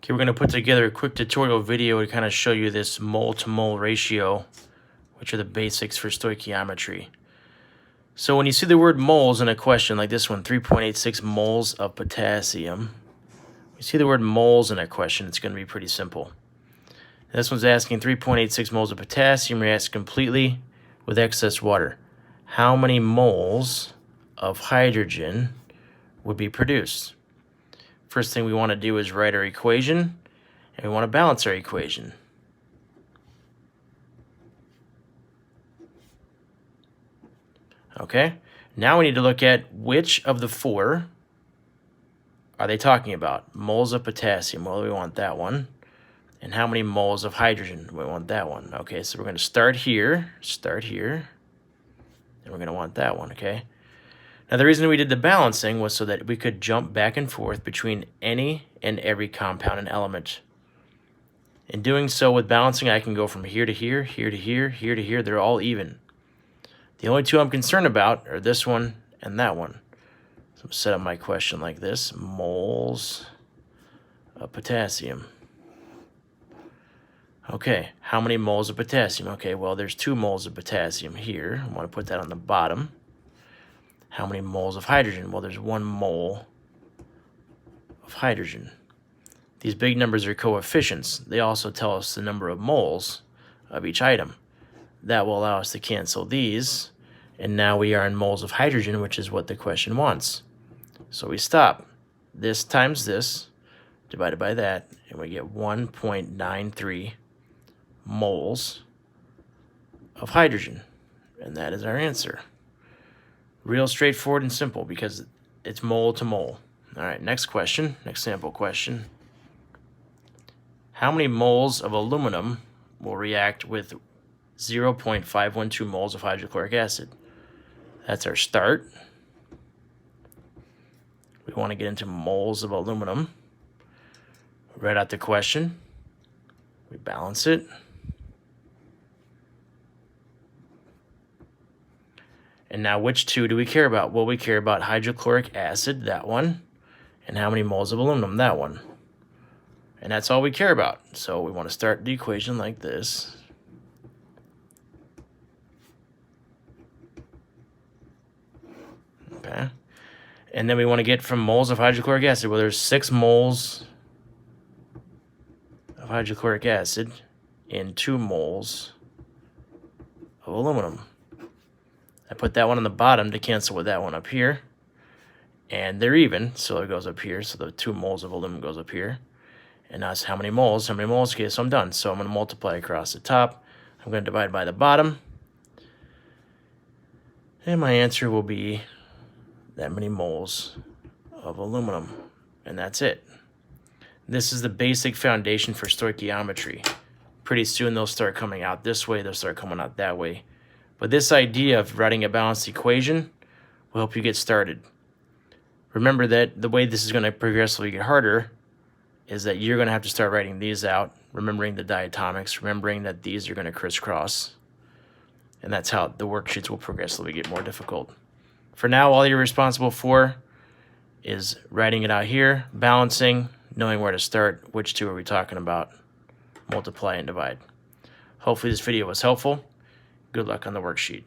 Okay, we're going to put together a quick tutorial video to kind of show you this mole to mole ratio, which are the basics for stoichiometry. So when you see the word moles in a question like this one, 3.86 moles of potassium, you see the word moles in a question, it's going to be pretty simple. This one's asking 3.86 moles of potassium reacts completely with excess water. How many moles of hydrogen would be produced? First thing we want to do is write our equation, and we want to balance our equation. Okay, now we need to look at which of the four are they talking about. Moles of potassium, well, we want that one. And how many moles of hydrogen? We want that one. Okay, so we're going to start here, and we're going to want that one, okay? Now, the reason we did the balancing was so that we could jump back and forth between any and every compound and element. In doing so with balancing, I can go from here to here, here to here, here to here. They're all even. The only two I'm concerned about are this one and that one. So I'm set up my question like this: moles of potassium. Okay, how many moles of potassium? Okay, well, there's 2 moles of potassium here. I want to put that on the bottom. How many moles of hydrogen? Well, there's 1 mole of hydrogen. These big numbers are coefficients. They also tell us the number of moles of each item. That will allow us to cancel these, and now we are in moles of hydrogen, which is what the question wants. So we stop. This times this, divided by that, and we get 1.93 moles of hydrogen. And that is our answer. Real straightforward and simple because it's mole to mole. All right, next question, next sample question. How many moles of aluminum will react with 0.512 moles of hydrochloric acid? That's our start. We want to get into moles of aluminum. Write out the question. We balance it. And now which two do we care about? Well, we care about hydrochloric acid, that one, and how many moles of aluminum, that one. And that's all we care about. So we want to start the equation like this. Okay. And then we want to get from moles of hydrochloric acid. Well, there's 6 moles of hydrochloric acid in 2 moles of aluminum. I put that one on the bottom to cancel with that one up here. And they're even, so it goes up here. So the 2 moles of aluminum goes up here. And now it's how many moles? How many moles? Okay, so I'm done. So I'm going to multiply across the top. I'm going to divide by the bottom. And my answer will be that many moles of aluminum. And that's it. This is the basic foundation for stoichiometry. Pretty soon they'll start coming out this way. They'll start coming out that way. But this idea of writing a balanced equation will help you get started. Remember that the way this is going to progressively get harder is that you're going to have to start writing these out, remembering the diatomics, remembering that these are going to crisscross. And that's how the worksheets will progressively get more difficult. For now, all you're responsible for is writing it out here, balancing, knowing where to start, which two are we talking about, multiply and divide. Hopefully this video was helpful. Good luck on the worksheet.